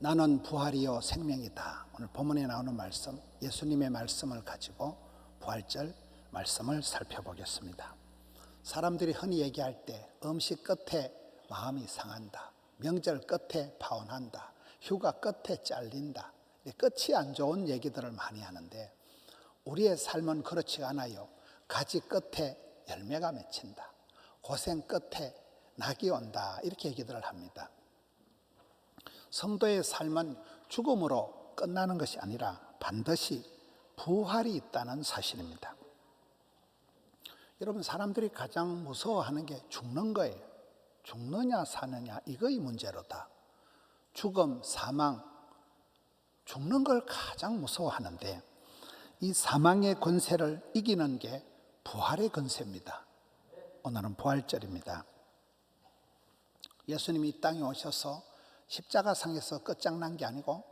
나는 부활이요 생명이다. 오늘 본문에 나오는 말씀, 예수님의 말씀을 가지고 부활절 말씀을 살펴보겠습니다. 사람들이 흔히 얘기할 때 음식 끝에 마음이 상한다, 명절 끝에 파혼한다, 휴가 끝에 잘린다, 끝이 안 좋은 얘기들을 많이 하는데 우리의 삶은 그렇지 않아요. 가지 끝에 열매가 맺힌다, 고생 끝에 낙이 온다, 이렇게 얘기들을 합니다. 성도의 삶은 죽음으로 끝나는 것이 아니라 반드시 부활이 있다는 사실입니다. 여러분, 사람들이 가장 무서워하는 게 죽는 거예요. 죽느냐 사느냐, 이거의 문제로다. 죽음, 사망, 죽는 걸 가장 무서워하는데 이 사망의 권세를 이기는 게 부활의 권세입니다. 오늘은 부활절입니다. 예수님이 이 땅에 오셔서 십자가상에서 끝장난 게 아니고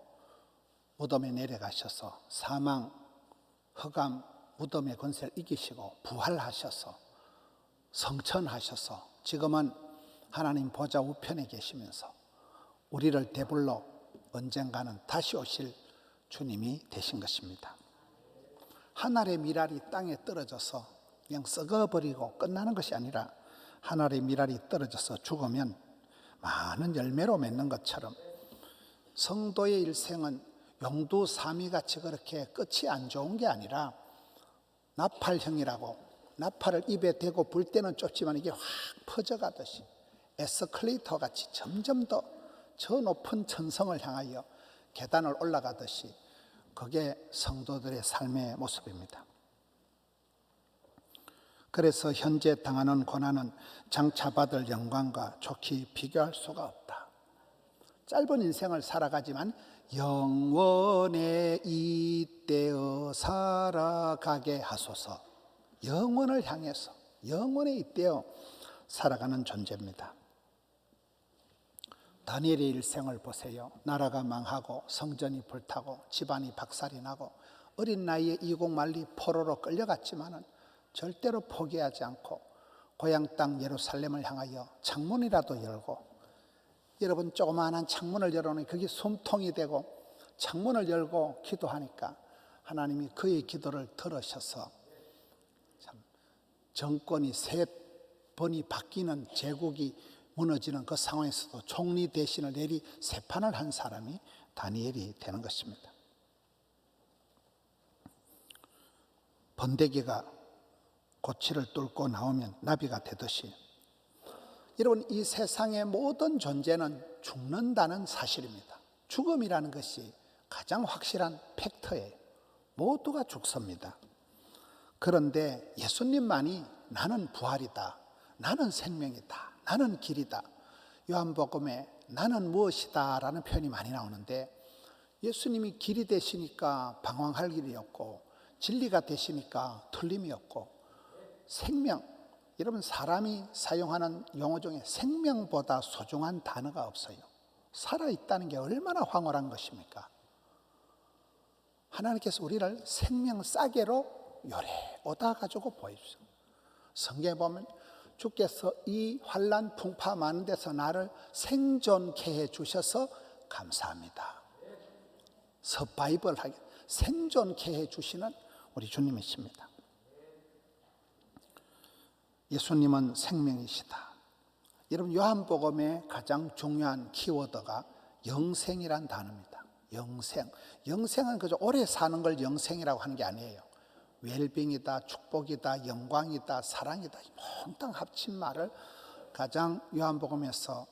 무덤에 내려가셔서 사망, 흑암, 무덤의 권세를 이기시고 부활하셔서 성천하셔서 지금은 하나님 보좌 우편에 계시면서 우리를 대불러 언젠가는 다시 오실 주님이 되신 것입니다. 하늘의 미랄이 땅에 떨어져서 그냥 썩어버리고 끝나는 것이 아니라 하늘의 미랄이 떨어져서 죽으면 많은 열매로 맺는 것처럼 성도의 일생은 용두사미같이 그렇게 끝이 안 좋은 게 아니라 나팔형이라고, 나팔을 입에 대고 불 때는 좁지만 이게 확 퍼져가듯이 에스컬레이터 같이 점점 더 저 높은 천성을 향하여 계단을 올라가듯이 그게 성도들의 삶의 모습입니다. 그래서 현재 당하는 고난은 장차 받을 영광과 좋게 비교할 수가 없다. 짧은 인생을 살아가지만 영원에 잇대어 살아가게 하소서. 영원을 향해서 영원에 잇대어 살아가는 존재입니다. 다니엘의 일생을 보세요. 나라가 망하고 성전이 불타고 집안이 박살이 나고 어린 나이에 이곡만리 포로로 끌려갔지만은 절대로 포기하지 않고 고향 땅 예루살렘을 향하여 창문이라도 열고, 여러분 조그마한 창문을 열어놓으니 그게 숨통이 되고 창문을 열고 기도하니까 하나님이 그의 기도를 들으셔서 참 정권이 세 번이 바뀌는 제국이 무너지는 그 상황에서도 총리 대신을 내리 세판을 한 사람이 다니엘이 되는 것입니다. 번데기가 고치를 뚫고 나오면 나비가 되듯이 여러분, 이 세상의 모든 존재는 죽는다는 사실입니다. 죽음이라는 것이 가장 확실한 팩트예요. 모두가 죽습니다. 그런데 예수님만이 나는 부활이다, 나는 생명이다, 나는 길이다, 요한복음에 나는 무엇이다 라는 표현이 많이 나오는데 예수님이 길이 되시니까 방황할 일이 없고 진리가 되시니까 틀림이 없고 생명, 여러분 사람이 사용하는 용어 중에 생명보다 소중한 단어가 없어요. 살아있다는 게 얼마나 황홀한 것입니까? 하나님께서 우리를 생명 싸개로 요래 오다 가지고 보여주세요. 성경에 보면 주께서 이 환난 풍파 많은 데서 나를 생존케 해 주셔서 감사합니다. 서바이벌하게 생존케 해 주시는 우리 주님이십니다. 예수님은 생명이시다. 여러분, 요한복음의 가장 중요한 키워드가 영생이란 단어입니다. 영생. 영생은 그저 오래 사는 걸 영생이라고 하는 게 아니에요. 웰빙이다, 축복이다, 영광이다, 사랑이다, 몽땅 합친 말을 가장 요한복음에서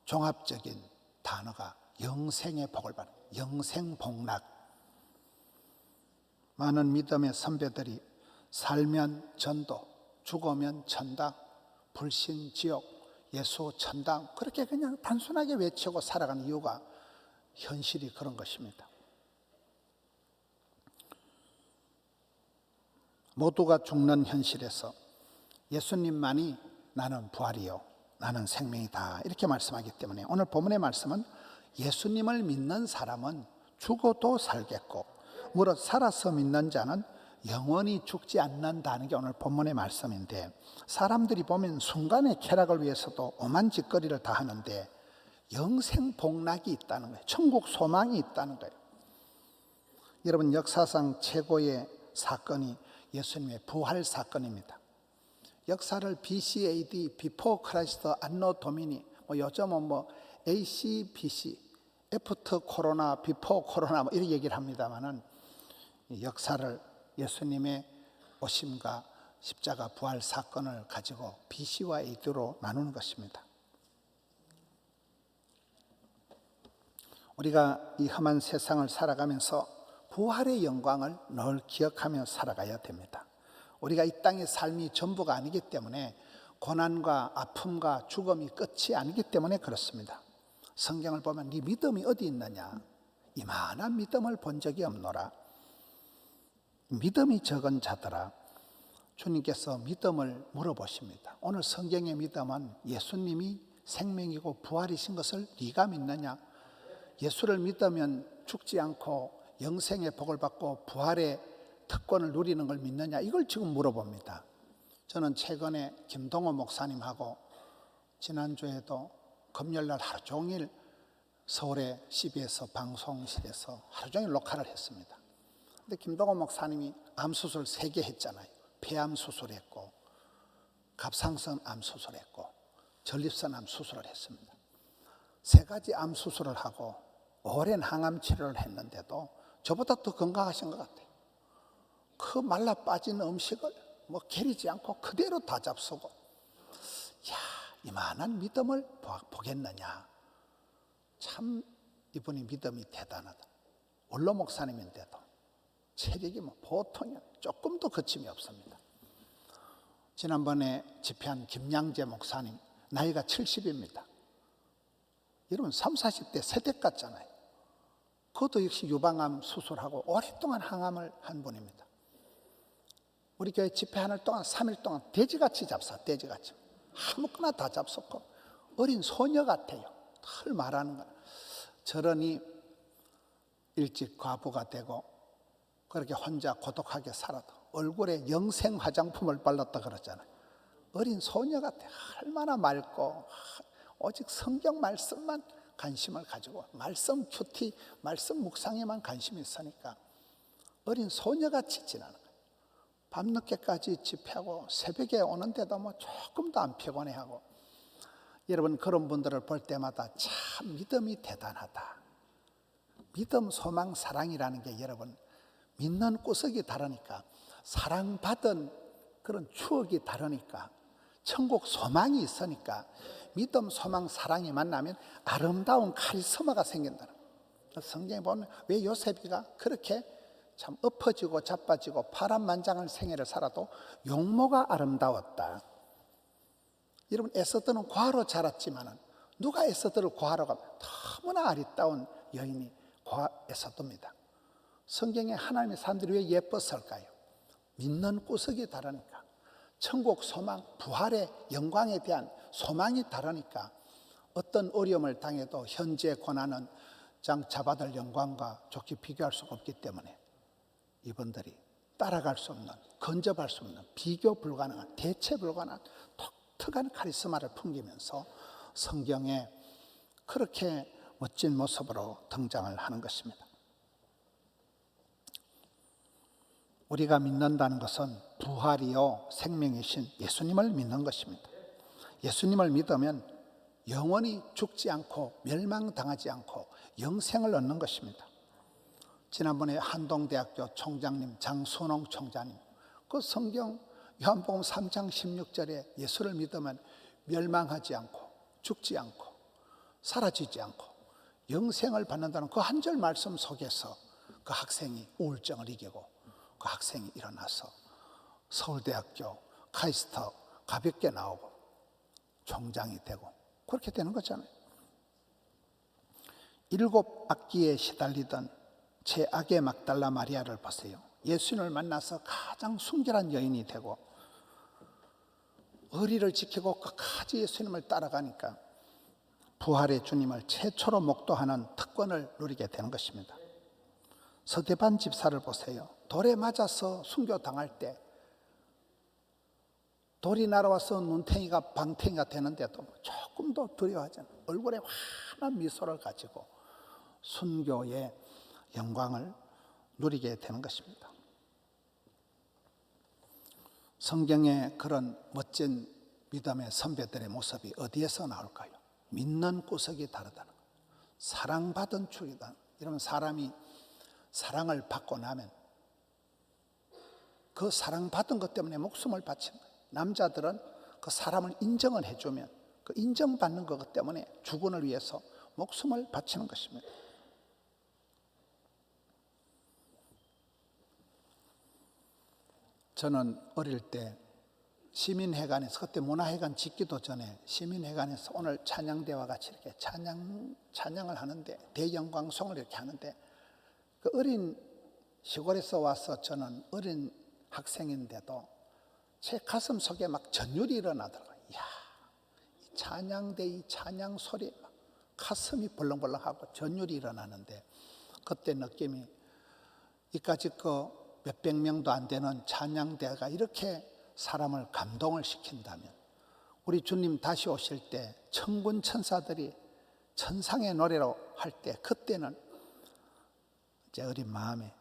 종합적인 단어가 영생의 복을 받는, 영생복락. 많은 믿음의 선배들이 살면 전도, 죽으면 천당, 불신 지옥, 예수 천당, 그렇게 그냥 단순하게 외치고 살아가는 이유가 현실이 그런 것입니다. 모두가 죽는 현실에서 예수님만이 나는 부활이요, 나는 생명이다, 이렇게 말씀하기 때문에 오늘 본문의 말씀은 예수님을 믿는 사람은 죽어도 살겠고 무릇 살아서 믿는 자는 영원히 죽지 않는다는 게 오늘 본문의 말씀인데, 사람들이 보면 순간의 쾌락을 위해서도 오만 짓거리를 다 하는데 영생 복락이 있다는 거예요. 천국 소망이 있다는 거예요. 여러분, 역사상 최고의 사건이 예수님의 부활 사건입니다. 역사를 BC AD, Before Christ, Anno Domini, 요즘은 AC, BC, After Corona, Before Corona 이런 얘기를 합니다만은, 역사를 예수님의 오심과 십자가 부활 사건을 가지고 BC와 AD로 나누는 것입니다. 우리가 이 험한 세상을 살아가면서 부활의 영광을 늘 기억하며 살아가야 됩니다. 우리가 이 땅의 삶이 전부가 아니기 때문에, 고난과 아픔과 죽음이 끝이 아니기 때문에 그렇습니다. 성경을 보면 네 믿음이 어디 있느냐? 이만한 믿음을 본 적이 없노라. 믿음이 적은 자들아, 주님께서 믿음을 물어보십니다. 오늘 성경의 믿음은 예수님이 생명이고 부활이신 것을 네가 믿느냐? 예수를 믿으면 죽지 않고 영생의 복을 받고 부활의 특권을 누리는 걸 믿느냐? 이걸 지금 물어봅니다. 저는 최근에 김동호 목사님하고 지난주에도 금요일날 하루 종일 서울의 CBS 방송실에서 하루 종일 녹화를 했습니다. 근데 김동호 목사님이 암 수술 3개 했잖아요. 폐암 수술했고, 갑상선 암 수술했고, 전립선 암 수술을 했습니다. 3가지 암 수술을 하고 오랜 항암 치료를 했는데도 저보다 더 건강하신 것 같아요. 그 말라 빠진 음식을 게리지 않고 그대로 다 잡수고, 이만한 믿음을 보겠느냐? 참 이분이 믿음이 대단하다. 원로 목사님인데도 체력이 보통이 조금도 거침이 없습니다. 지난번에 집회한 김양재 목사님, 나이가 70입니다. 여러분 30, 40대 세대 같잖아요. 그것도 역시 유방암 수술하고 오랫동안 항암을 한 분입니다. 우리 교회 집회하는 동안 3일 동안 돼지같이 잡사, 돼지같이 아무거나 다 잡섰고, 어린 소녀 같아요. 털 말하는 거. 저러니 일찍 과부가 되고 그렇게 혼자 고독하게 살아도 얼굴에 영생 화장품을 발랐다 그러잖아요. 어린 소녀 같아요. 얼마나 맑고, 오직 성경 말씀만 관심을 가지고, 말씀 큐티, 말씀 묵상에만 관심이 있으니까 어린 소녀같이 지나는 거예요. 밤늦게까지 집회하고 새벽에 오는데도 조금도 안 피곤해하고. 여러분, 그런 분들을 볼 때마다 참 믿음이 대단하다. 믿음, 소망, 사랑이라는 게 여러분, 믿는 구석이 다르니까, 사랑받은 그런 추억이 다르니까, 천국 소망이 있으니까, 믿음, 소망, 사랑이 만나면 아름다운 카리스마가 생긴다는 거예요. 성경에 보면 왜 요셉이가 그렇게 참 엎어지고 자빠지고 파란만장한 생애를 살아도 용모가 아름다웠다. 여러분, 에스더는 과로 자랐지만 누가 에스더를 과로 가면 너무나 아리따운 여인이 에스더입니다. 성경에 하나님의 사람들이 왜 예뻤을까요? 믿는 구석이 다르니까, 천국 소망, 부활의 영광에 대한 소망이 다르니까, 어떤 어려움을 당해도 현재 고난은 잡아들 영광과 좋게 비교할 수가 없기 때문에 이분들이 따라갈 수 없는, 근접할 수 없는, 비교 불가능한, 대체 불가능한 독특한 카리스마를 풍기면서 성경에 그렇게 멋진 모습으로 등장을 하는 것입니다. 우리가 믿는다는 것은 부활이요 생명이신 예수님을 믿는 것입니다. 예수님을 믿으면 영원히 죽지 않고 멸망당하지 않고 영생을 얻는 것입니다. 지난번에 한동대학교 총장님 장순홍 총장님, 그 성경 요한복음 3장 16절에 예수를 믿으면 멸망하지 않고 죽지 않고 사라지지 않고 영생을 받는다는 그 한 절 말씀 속에서 그 학생이 우울증을 이기고 그 학생이 일어나서 서울대학교 카이스트 가볍게 나오고 총장이 되고 그렇게 되는 거잖아요. 7악기에 시달리던 제악의 막달라 마리아를 보세요. 예수님을 만나서 가장 순결한 여인이 되고 의리를 지키고 끝까지 예수님을 따라가니까 부활의 주님을 최초로 목도하는 특권을 누리게 되는 것입니다. 서대반 집사를 보세요. 돌에 맞아서 순교당할 때 돌이 날아와서 눈탱이가 방탱이가 되는데도 조금도 두려워하지 않아요. 얼굴에 환한 미소를 가지고 순교의 영광을 누리게 되는 것입니다. 성경에 그런 멋진 믿음의 선배들의 모습이 어디에서 나올까요? 믿는 구석이 다르다는 거예요. 사랑받은 축이다. 이러면 사람이 사랑을 받고 나면 그 사랑받은 것 때문에 목숨을 바치는 거예요. 남자들은 그 사람을 인정을 해주면 그 인정받는 것 때문에 주군을 위해서 목숨을 바치는 것입니다. 저는 어릴 때 시민회관에서, 그때 문화회관 짓기도 전에 시민회관에서 오늘 찬양대와 같이 이렇게 찬양을 하는데, 대영광송을 이렇게 하는데, 그 어린 시골에서 와서 저는 어린 학생인데도 제 가슴 속에 막 전율이 일어나더라고요. 이야, 이 찬양대, 이 찬양 소리, 막 가슴이 벌렁벌렁하고 전율이 일어나는데, 그때 느낌이 이까짓 거 몇백 명도 안 되는 찬양대가 이렇게 사람을 감동을 시킨다면, 우리 주님 다시 오실 때 천군 천사들이 천상의 노래로 할 때, 그때는 제 어린 마음에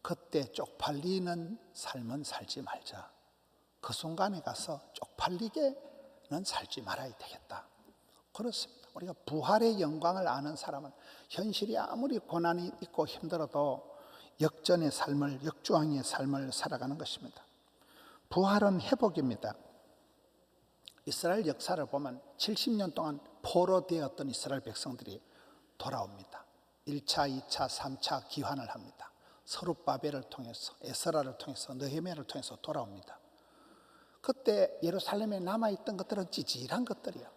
그때 쪽팔리는 삶은 살지 말자. 그 순간에 가서 쪽팔리게는 살지 말아야 되겠다. 그렇습니다. 우리가 부활의 영광을 아는 사람은 현실이 아무리 고난이 있고 힘들어도 역전의 삶을, 역주행의 삶을 살아가는 것입니다. 부활은 회복입니다. 이스라엘 역사를 보면 70년 동안 포로되었던 이스라엘 백성들이 돌아옵니다. 1차, 2차, 3차 기환을 합니다. 서룹바벨을 통해서, 에스라를 통해서, 느헤미야를 통해서 돌아옵니다. 그때 예루살렘에 남아있던 것들은 찌질한 것들이에요.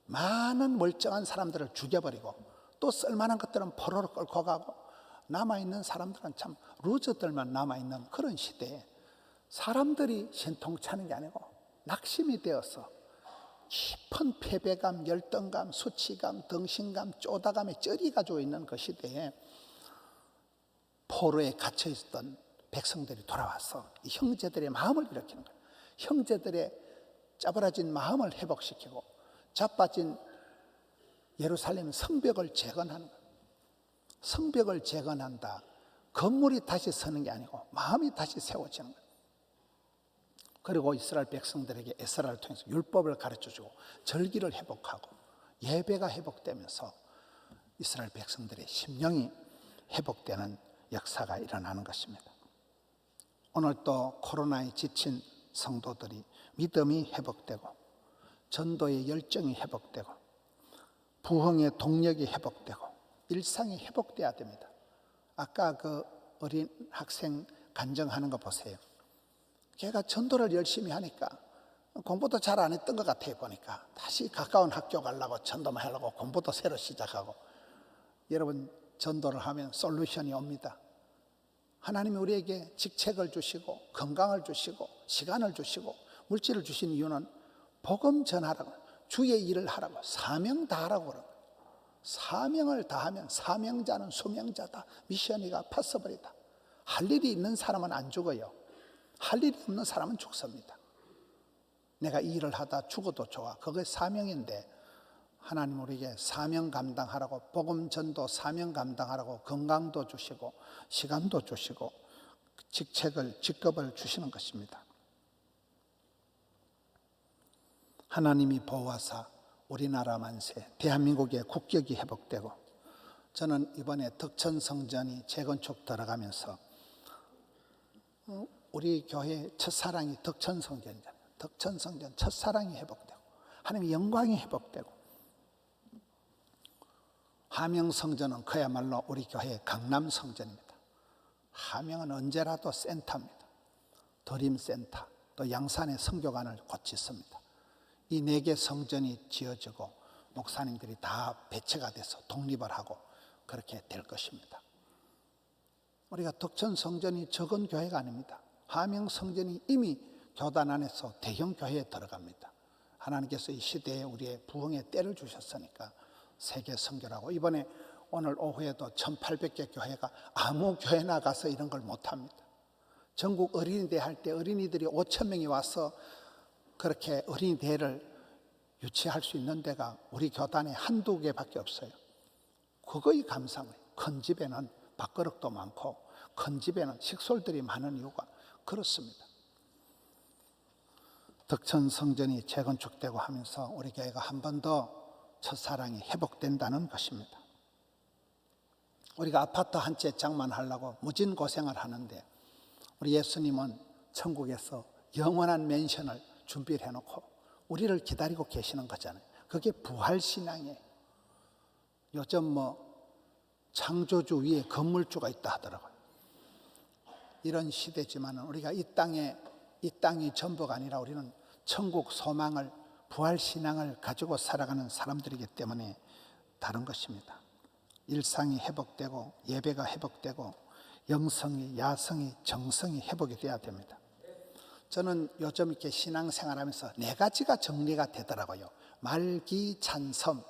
많은 멀쩡한 사람들을 죽여버리고 또 쓸만한 것들은 포로로 끌고 가고 남아있는 사람들은 참 루저들만 남아있는 그런 시대에 사람들이 신통차는 게 아니고 낙심이 되어서 깊은 패배감, 열등감, 수치감, 덩신감, 쪼다감에 쩔이 가지고 있는 그 시대에 포로에 갇혀 있었던 백성들이 돌아와서 이 형제들의 마음을 일으키는 거예요. 형제들의 짜부라진 마음을 회복시키고 자빠진 예루살렘 성벽을 재건하는 거예요. 성벽을 재건한다. 건물이 다시 서는 게 아니고 마음이 다시 세워지는 거예요. 그리고 이스라엘 백성들에게 에스라를 통해서 율법을 가르쳐주고 절기를 회복하고 예배가 회복되면서 이스라엘 백성들의 심령이 회복되는 역사가 일어나는 것입니다. 오늘 또 코로나에 지친 성도들이 믿음이 회복되고 전도의 열정이 회복되고 부흥의 동력이 회복되고 일상이 회복돼야 됩니다. 아까 그 어린 학생 간증하는 거 보세요. 걔가 전도를 열심히 하니까 공부도 잘 안 했던 것 같아요. 보니까 다시 가까운 학교 가려고 전도만 하려고 공부도 새로 시작하고. 여러분, 전도를 하면 솔루션이 옵니다. 하나님이 우리에게 직책을 주시고 건강을 주시고 시간을 주시고 물질을 주신 이유는 복음 전하라고, 주의 일을 하라고, 사명 다하라고 그러는 거예요. 사명을 다하면 사명자는 수명자다. 미션이가 파서버리다. 할 일이 있는 사람은 안 죽어요. 할 일이 없는 사람은 죽습니다. 내가 이 일을 하다 죽어도 좋아. 그게 사명인데 하나님 우리에게 사명 감당하라고, 복음 전도 사명 감당하라고 건강도 주시고 시간도 주시고 직급을 주시는 것입니다. 하나님이 보호하사 우리나라 만세, 대한민국의 국격이 회복되고, 저는 이번에 덕천성전이 재건축 들어가면서 우리 교회의 첫사랑이 덕천성전이잖아요. 덕천성전 첫사랑이 회복되고 하나님의 영광이 회복되고, 하명성전은 그야말로 우리 교회의 강남성전입니다. 하명은 언제라도 센터입니다. 드림센터, 또 양산의 성교관을 곧 짓습니다. 이 4개 성전이 지어지고 목사님들이 다 배치가 돼서 독립을 하고 그렇게 될 것입니다. 우리가 덕천성전이 적은 교회가 아닙니다. 하명성전이 이미 교단 안에서 대형 교회에 들어갑니다. 하나님께서 이 시대에 우리의 부흥의 때를 주셨으니까 세계 선교라고. 이번에 오늘 오후에도 1800개 교회가 아무 교회나 가서 이런 걸 못합니다. 전국 어린이대 할 때 어린이들이 5,000명이 와서 그렇게 어린이 대회를 유치할 수 있는 데가 우리 교단에 한두 개밖에 없어요. 그거의 감상을, 큰 집에는 밥그릇도 많고 큰 집에는 식솔들이 많은 이유가 그렇습니다. 덕천 성전이 재건축되고 하면서 우리 교회가 한 번 더 첫사랑이 회복된다는 것입니다. 우리가 아파트 한 채 장만하려고 무진 고생을 하는데 우리 예수님은 천국에서 영원한 맨션을 준비를 해놓고 우리를 기다리고 계시는 거잖아요. 그게 부활신앙이에요. 요즘 창조주 위에 건물주가 있다 하더라고요. 이런 시대지만 우리가 이 땅이 전부가 아니라 우리는 천국 소망을, 부활신앙을 가지고 살아가는 사람들이기 때문에 다른 것입니다. 일상이 회복되고 예배가 회복되고 영성이, 야성이, 정성이 회복이 돼야 됩니다. 저는 요즘 이렇게 신앙생활하면서 4가지가 정리가 되더라고요. 말기, 찬섬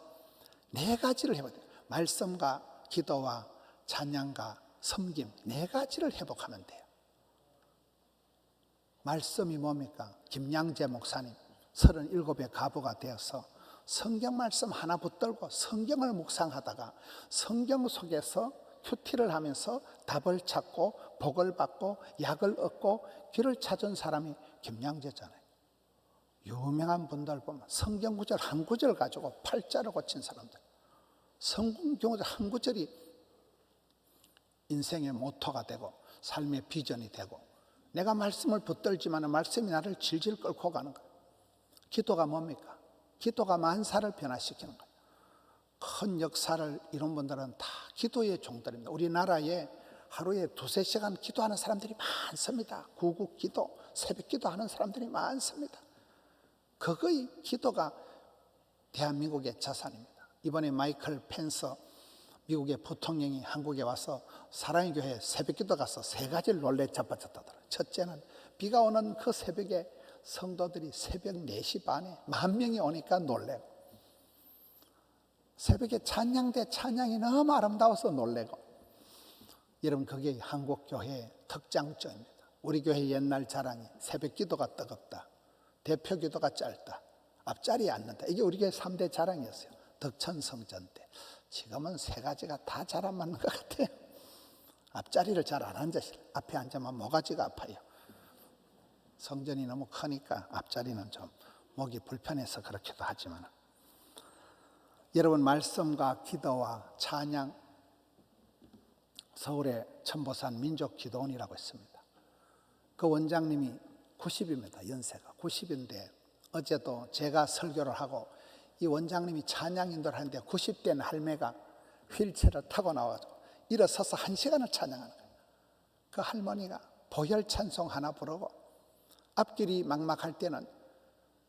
4가지를 해봐야 돼요. 말씀과 기도와 찬양과 섬김 4가지를 회복하면 돼요. 말씀이 뭡니까? 김양재 목사님 37의 가부가 되어서 성경 말씀 하나 붙들고 성경을 묵상하다가 성경 속에서 큐티를 하면서 답을 찾고 복을 받고 약을 얻고 길을 찾은 사람이 김양재잖아요. 유명한 분들 보면 성경 구절 한 구절 가지고 팔자를 고친 사람들, 성경 구절 한 구절이 인생의 모토가 되고 삶의 비전이 되고, 내가 말씀을 붙들지만 말씀이 나를 질질 끌고 가는 거예요. 기도가 뭡니까? 기도가 만사를 변화시키는 거예요. 큰 역사를 이룬 분들은 다 기도의 종들입니다. 우리나라에 하루에 2-3시간 기도하는 사람들이 많습니다. 구국 기도, 새벽 기도하는 사람들이 많습니다. 그거의 기도가 대한민국의 자산입니다. 이번에 마이클 펜서 미국의 부통령이 한국에 와서 사랑의 교회 새벽 기도 가서 3가지를 놀래 자빠졌다더라고요. 첫째는 비가 오는 그 새벽에 성도들이 새벽 4시 반에 10,000명이 오니까 놀래고, 새벽에 찬양대 찬양이 너무 아름다워서 놀래고. 여러분, 그게 한국교회의 특장점입니다. 우리 교회 옛날 자랑이 새벽 기도가 뜨겁다, 대표 기도가 짧다, 앞자리에 앉는다. 이게 우리 교회 3대 자랑이었어요. 덕천 성전 때. 지금은 3가지가 다 잘 안 맞는 것 같아요. 앞자리를 잘 안 앉으시라. 앞에 앉으면 모가지가 아파요. 성전이 너무 크니까 앞자리는 좀 목이 불편해서 그렇기도 하지만, 여러분, 말씀과 기도와 찬양, 서울의 천보산 민족기도원이라고 있습니다. 그 원장님이 90입니다. 연세가 90인데 어제도 제가 설교를 하고 이 원장님이 찬양 인도를 하는데 90된 할매가 휠체어를 타고 나와서 일어서서 1시간을 찬양하는 거예요. 그 할머니가 보혈 찬송 하나 부르고 앞길이 막막할 때는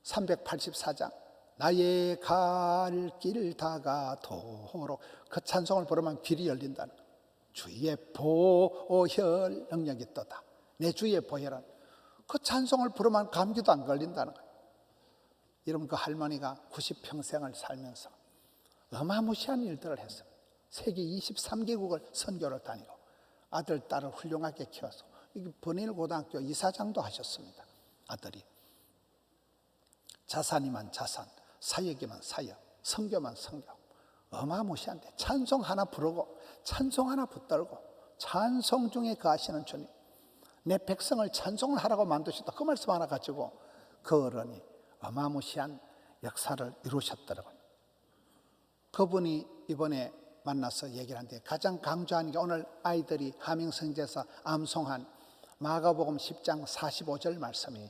384장 나의 갈 길 다가도록 그 찬송을 부르면 길이 열린다는 거예요. 주의 보혈 능력이 있도다. 내 주의 보혈은, 그 찬송을 부르면 감기도 안 걸린다는 거예요. 여러분, 그 할머니가 90평생을 살면서 어마무시한 일들을 했어요. 세계 23개국을 선교를 다니고 아들, 딸을 훌륭하게 키워서 번일고등학교 이사장도 하셨습니다. 아들이. 자산이면 자산, 사역이면 사역, 선교면 선교. 어마무시한데 찬송 하나 부르고 찬송 하나 붙들고 찬송 중에 거하시는 주님, 내 백성을 찬송을 하라고 만드셨다. 그 말씀 하나 가지고 그 어른이 어마무시한 역사를 이루셨더라고요. 그분이 이번에 만나서 얘기를 하는데 가장 강조하는 게 오늘 아이들이 하명성지에서 암송한 마가복음 10장 45절 말씀이,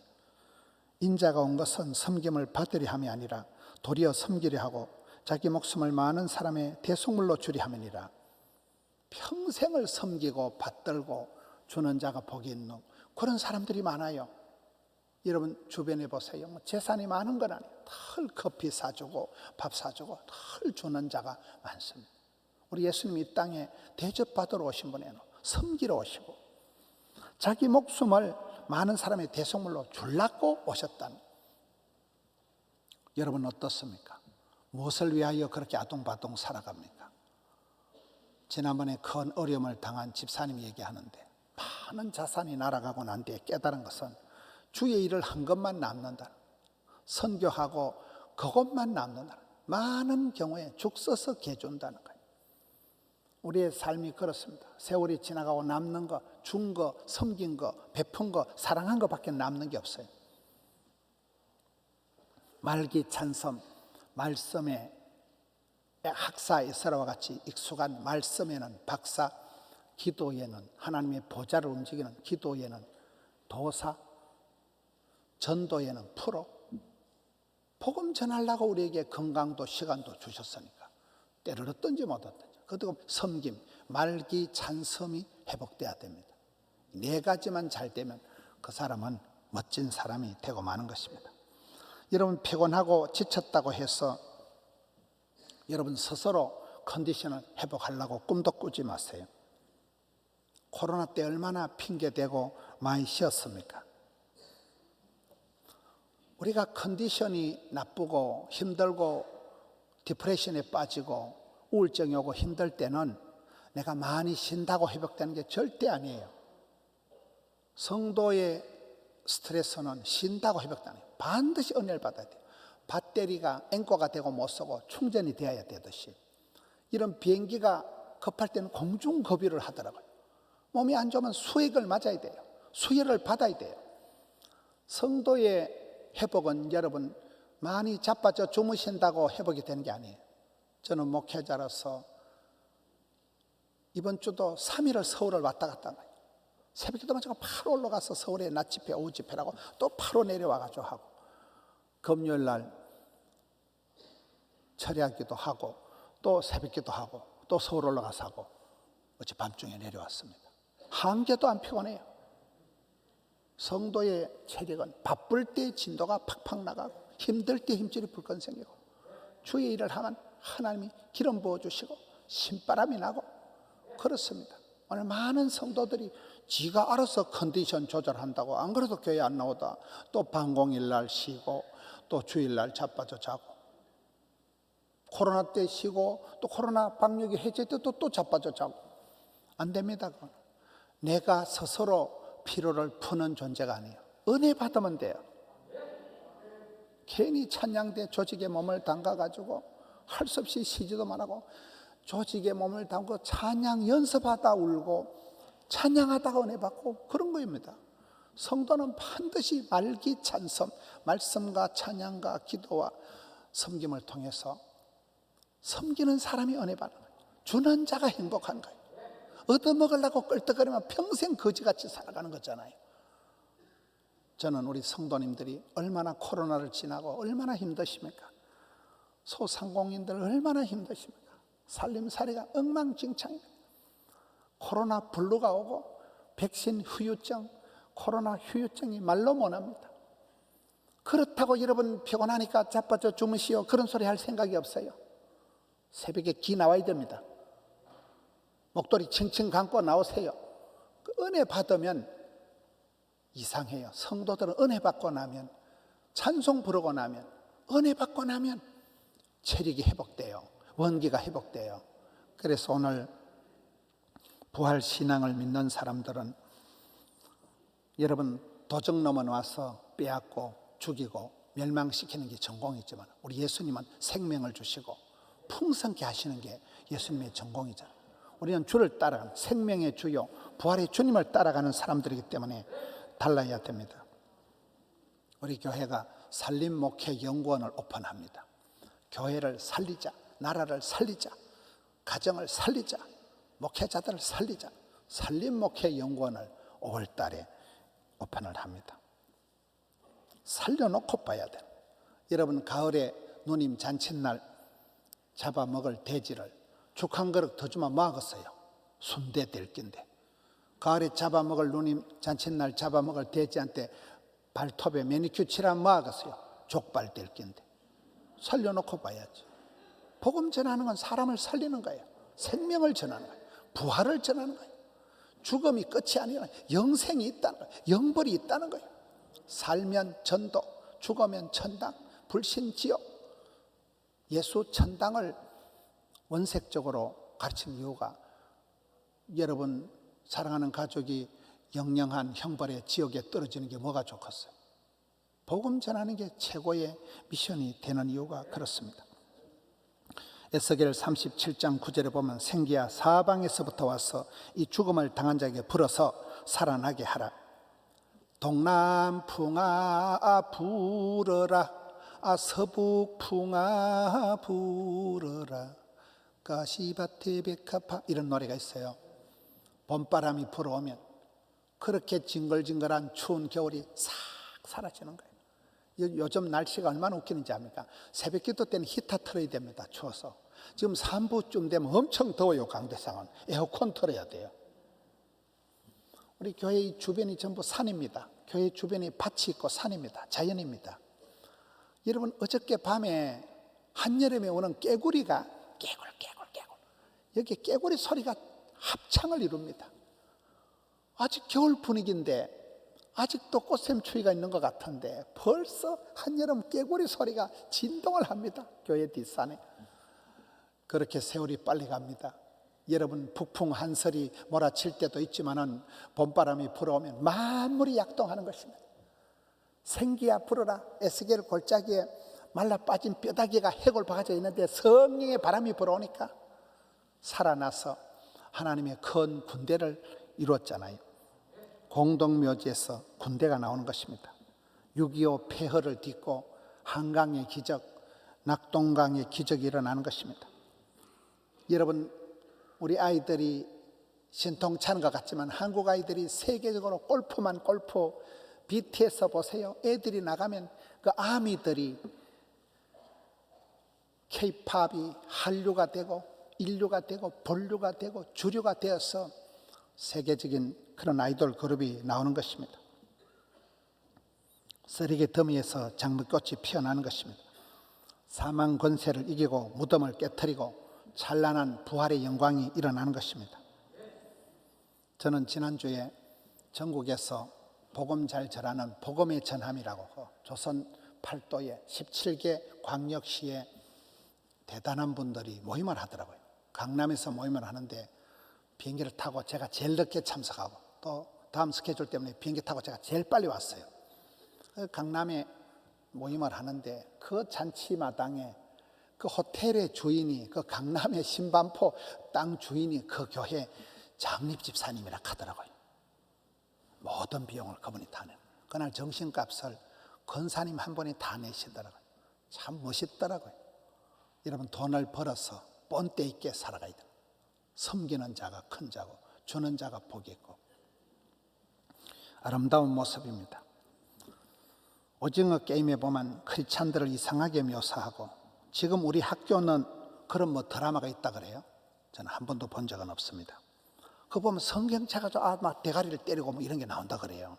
인자가 온 것은 섬김을 받으려 함이 아니라 도리어 섬기려 하고 자기 목숨을 많은 사람의 대속물로 주려 함이니라. 평생을 섬기고 받들고 주는 자가 복이 있는 그런 사람들이 많아요. 여러분 주변에 보세요. 재산이 많은 건 아니에요. 늘 커피 사주고 밥 사주고 늘 주는 자가 많습니다. 우리 예수님이 이 땅에 대접받으러 오신 분이에요. 섬기러 오시고 자기 목숨을 많은 사람의 대속물로 줄라고 오셨다는. 여러분 어떻습니까? 무엇을 위하여 그렇게 아둥바둥 살아갑니까? 지난번에 큰 어려움을 당한 집사님이 얘기하는데, 많은 자산이 날아가고 난 뒤에 깨달은 것은 주의 일을 한 것만 남는다. 선교하고 그것만 남는다. 많은 경우에 죽 써서 개준다는 거예요. 우리의 삶이 그렇습니다. 세월이 지나가고 남는 거, 준 거, 섬긴 거, 베푼 거, 사랑한 거밖에 남는 게 없어요. 말기찬섬, 말씀에 학사 에스라와 같이 익숙한 말씀에는 박사, 기도에는 하나님의 보좌를 움직이는 기도에는 도사, 전도에는 프로. 복음 전하려고 우리에게 건강도 시간도 주셨으니까 때를 얻든지 못 얻든지. 그것도 섬김, 말기찬섬이 회복돼야 됩니다. 네 가지만 잘 되면 그 사람은 멋진 사람이 되고 마는 것입니다. 여러분 피곤하고 지쳤다고 해서 여러분 스스로 컨디션을 회복하려고 꿈도 꾸지 마세요. 코로나 때 얼마나 핑계대고 많이 쉬었습니까? 우리가 컨디션이 나쁘고 힘들고 디프레션에 빠지고 우울증이 오고 힘들 때는 내가 많이 쉰다고 회복되는 게 절대 아니에요. 성도의 스트레스는 쉰다고 회복되는 거예요. 반드시 은혜를 받아야 돼요. 배터리가 앵커가 되고 못 쓰고 충전이 되어야 되듯이 이런 비행기가 급할 때는 공중급유를 하더라고요. 몸이 안 좋으면 수액을 맞아야 돼요. 수혈을 받아야 돼요. 성도의 회복은 여러분 많이 자빠져 주무신다고 회복이 되는 게 아니에요. 저는 목회자로서 이번 주도 3일을 서울을 왔다 갔다 한 거예요. 새벽기도 마치고 바로 올라가서 서울에 낮 집회, 오후 집회라고 또 바로 내려와가지고 하고 금요일 날 철야기도 하고 또 새벽기도 하고 또 서울 올라가서 하고 어제 밤중에 내려왔습니다. 한 개도 안 피곤해요. 성도의 체력은 바쁠 때 진도가 팍팍 나가고 힘들 때 힘줄이 불끈 생기고 주의 일을 하면 하나님이 기름 부어주시고 신바람이 나고 그렇습니다. 오늘 많은 성도들이 지가 알아서 컨디션 조절한다고 안 그래도 교회 안 나오다 또 방공일 날 쉬고 또 주일 날 자빠져 자고 코로나 때 쉬고 또 코로나 방역이 해제될 때 또 자빠져 자고 안 됩니다. 그건. 내가 스스로 피로를 푸는 존재가 아니에요. 은혜 받으면 돼요. 괜히 찬양대 조직에 몸을 담가가지고 할 수 없이 쉬지도 말하고 조직에 몸을 담고 찬양 연습하다 울고 찬양하다가 은혜 받고 그런 거입니다. 성도는 반드시 말기찬섬, 말씀과 찬양과 기도와 섬김을 통해서 섬기는 사람이 은혜 받는 거예요. 주는 자가 행복한 거예요. 얻어먹으려고 끌떡거리면 평생 거지같이 살아가는 거잖아요. 저는 우리 성도님들이 얼마나 코로나를 지나고 얼마나 힘드십니까? 소상공인들 얼마나 힘드십니까? 살림살이가 엉망진창입니다. 코로나 블루가 오고 백신 후유증, 코로나 후유증이 말로 못합니다. 그렇다고 여러분 피곤하니까 자빠져 주무시오 그런 소리 할 생각이 없어요. 새벽에 기 나와야 됩니다. 목도리 칭칭 감고 나오세요. 그 은혜 받으면 이상해요. 성도들은 은혜 받고 나면 찬송 부르고 나면 은혜 받고 나면 체력이 회복돼요. 원기가 회복돼요. 그래서 오늘 부활 신앙을 믿는 사람들은 여러분 도적놈은 와서 빼앗고 죽이고 멸망시키는 게 전공이지만 우리 예수님은 생명을 주시고 풍성케 하시는 게 예수님의 전공이잖아요. 우리는 주를 따라가는 생명의 주요 부활의 주님을 따라가는 사람들이기 때문에 달라야 됩니다. 우리 교회가 산림목회연구원을 오픈합니다. 교회를 살리자, 나라를 살리자, 가정을 살리자, 목회자들을 살리자 산림목회연구원을 5월 달에 오픈을 합니다. 살려놓고 봐야 돼요. 여러분 가을에 누님 잔칫날 잡아먹을 돼지를 죽 한 그릇 더 주면 뭐 하겠어요? 순대 될 낀데 가을에 잡아먹을 누님 잔칫날 잡아먹을 돼지한테 발톱에 매니큐어 칠하면 뭐 하겠어요? 족발 될 낀데 살려놓고 봐야지. 복음 전하는 건 사람을 살리는 거예요. 생명을 전하는 거예요. 부활을 전하는 거예요. 죽음이 끝이 아니라 영생이 있다는 거예요. 영벌이 있다는 거예요. 살면 전도, 죽으면 천당, 불신지옥. 예수 천당을 원색적으로 가르친 이유가 여러분 사랑하는 가족이 영영한 형벌의 지옥에 떨어지는 게 뭐가 좋겠어요? 복음 전하는 게 최고의 미션이 되는 이유가 그렇습니다. 에스겔 37장 9절에 보면 생기야 사방에서부터 와서 이 죽음을 당한 자에게 불어서 살아나게 하라. 동남풍아 불어라, 서북풍아 불어라, 가시밭에 백합화, 이런 노래가 있어요. 봄바람이 불어오면 그렇게 징글징글한 추운 겨울이 싹 사라지는 거예요. 요즘 날씨가 얼마나 웃기는지 압니까? 새벽 기도 때는 히터 틀어야 됩니다. 추워서. 지금 3부쯤 되면 엄청 더워요. 강대상은 에어컨 틀어야 돼요. 우리 교회 주변이 전부 산입니다. 교회 주변이 밭이 있고 산입니다. 자연입니다. 여러분, 어저께 밤에 한여름에 오는 깨구리가 깨굴 여기 깨구리 소리가 합창을 이룹니다. 아직 겨울 분위기인데 아직도 꽃샘추위가 있는 것 같은데 벌써 한여름 깨구리 소리가 진동을 합니다. 교회 뒷산에. 그렇게 세월이 빨리 갑니다. 여러분, 북풍 한설이 몰아칠 때도 있지만은 봄바람이 불어오면 만물이 약동하는 것입니다. 생기야 불어라. 에스겔 골짜기에 말라 빠진 뼈다귀가 해골 박아져 있는데 성령의 바람이 불어오니까 살아나서 하나님의 큰 군대를 이루었잖아요. 공동묘지에서 군대가 나오는 것입니다. 6.25 폐허를 딛고 한강의 기적, 낙동강의 기적이 일어나는 것입니다. 여러분, 우리 아이들이 신통찮은 것 같지만 한국 아이들이 세계적으로 골프만 골프, BTS 보세요. 애들이 나가면 그 아미들이 K-팝이 한류가 되고 인류가 되고 본류가 되고 주류가 되어서 세계적인 그런 아이돌 그룹이 나오는 것입니다. 쓰레기 더미에서 장미꽃이 피어나는 것입니다. 사망 권세를 이기고 무덤을 깨뜨리고 찬란한 부활의 영광이 일어나는 것입니다. 저는 지난주에 전국에서 복음 잘 전하는 복음의 전함이라고 조선 팔도에 17개 광역시에 대단한 분들이 모임을 하더라고요. 강남에서 모임을 하는데 비행기를 타고 제가 제일 늦게 참석하고 또 다음 스케줄 때문에 비행기 타고 제가 제일 빨리 왔어요. 강남에 모임을 하는데 그 잔치마당에 그 호텔의 주인이, 그 강남의 신반포 땅 주인이 그 교회 장립집사님이라 하더라고요. 모든 비용을 그분이 다 내는. 그날 정신값을 권사님 한 분이 다 내시더라고요. 참 멋있더라고요. 여러분, 돈을 벌어서 본때 있게 살아가야 돼요. 섬기는 자가 큰 자고 주는 자가 복이 있고 아름다운 모습입니다. 오징어 게임에 보면 크리스찬들을 이상하게 묘사하고, 지금 우리 학교는 그런 드라마가 있다 그래요. 저는 한 번도 본 적은 없습니다. 그거 보면 성경책 막 대가리를 때리고 이런 게 나온다 그래요.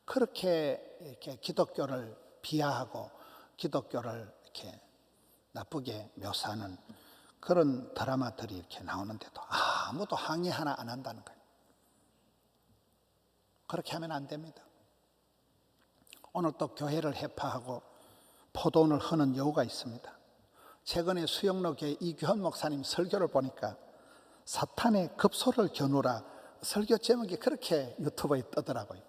그렇게 이렇게 기독교를 비하하고 기독교를 이렇게 나쁘게 묘사하는 그런 드라마들이 이렇게 나오는데도 아무도 항의 하나 안 한다는 거예요. 그렇게 하면 안 됩니다. 오늘 또 교회를 해파하고 포도원을 흐는 여우가 있습니다. 최근에 수영로교회 이규현 목사님 설교를 보니까 사탄의 급소를 겨누라, 설교 제목이 그렇게 유튜브에 뜨더라고요.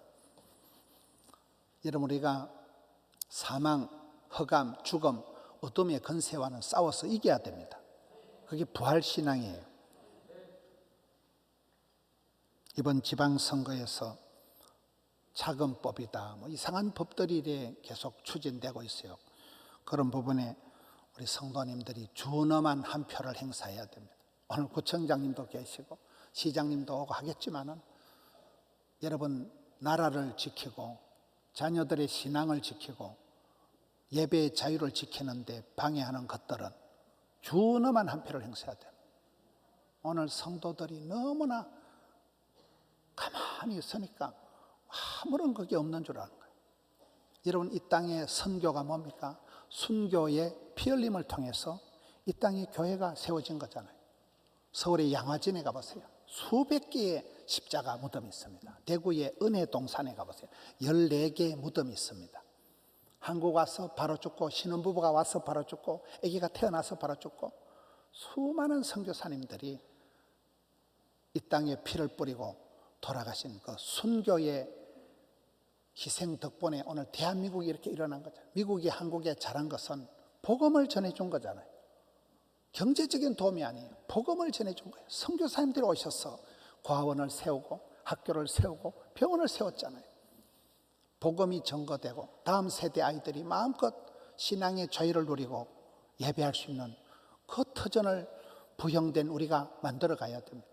여러분, 우리가 사망, 흑암, 죽음, 어둠의 권세와는 싸워서 이겨야 됩니다. 그게 부활신앙이에요. 이번 지방선거에서 차금법이다, 이상한 법들이 계속 추진되고 있어요. 그런 부분에 우리 성도님들이 준엄한 한 표를 행사해야 됩니다. 오늘 구청장님도 계시고 시장님도 오고 하겠지만은 여러분, 나라를 지키고 자녀들의 신앙을 지키고 예배의 자유를 지키는데 방해하는 것들은 준엄한 한 표를 행사해야 돼요. 오늘 성도들이 너무나 가만히 있으니까 아무런 그게 없는 줄 아는 거예요. 여러분, 이 땅의 선교가 뭡니까? 순교의 피 흘림을 통해서 이 땅에 교회가 세워진 거잖아요. 서울의 양화진에 가보세요. 수백 개의 십자가 무덤이 있습니다. 대구의 은혜동산에 가보세요. 14개의 무덤이 있습니다. 한국 와서 바로 죽고, 신혼부부가 와서 바로 죽고, 아기가 태어나서 바로 죽고, 수많은 선교사님들이 이 땅에 피를 뿌리고 돌아가신 그 순교의 희생 덕분에 오늘 대한민국이 이렇게 일어난 거잖아요. 미국이 한국에 잘한 것은 복음을 전해준 거잖아요. 경제적인 도움이 아니에요. 복음을 전해준 거예요. 선교사님들이 오셔서 과원을 세우고 학교를 세우고 병원을 세웠잖아요. 복음이 전거되고 다음 세대 아이들이 마음껏 신앙의 자유를 누리고 예배할 수 있는 그 터전을 부형된 우리가 만들어 가야 됩니다.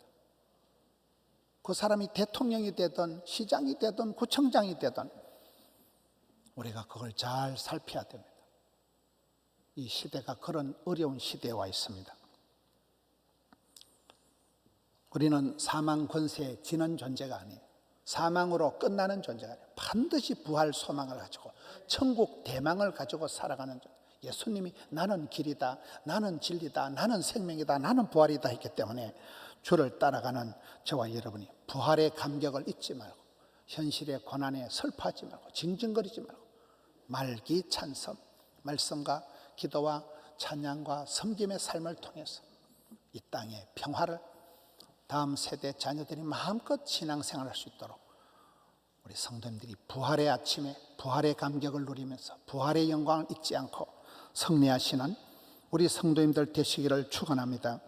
그 사람이 대통령이 되든 시장이 되든 구청장이 되든 우리가 그걸 잘 살펴야 됩니다. 이 시대가 그런 어려운 시대에 와 있습니다. 우리는 사망 권세에 지는 존재가 아니에요. 사망으로 끝나는 존재가 아니에요. 반드시 부활 소망을 가지고 천국 대망을 가지고 살아가는 존재. 예수님이 나는 길이다, 나는 진리다, 나는 생명이다, 나는 부활이다 했기 때문에 주를 따라가는 저와 여러분이 부활의 감격을 잊지 말고 현실의 고난에 슬퍼하지 말고 징징거리지 말고 말기 찬성, 말씀과 기도와 찬양과 섬김의 삶을 통해서 이 땅의 평화를 다음 세대 자녀들이 마음껏 신앙생활할 수 있도록 우리 성도님들이 부활의 아침에 부활의 감격을 누리면서 부활의 영광을 잊지 않고 승리하시는 우리 성도님들 되시기를 축원합니다.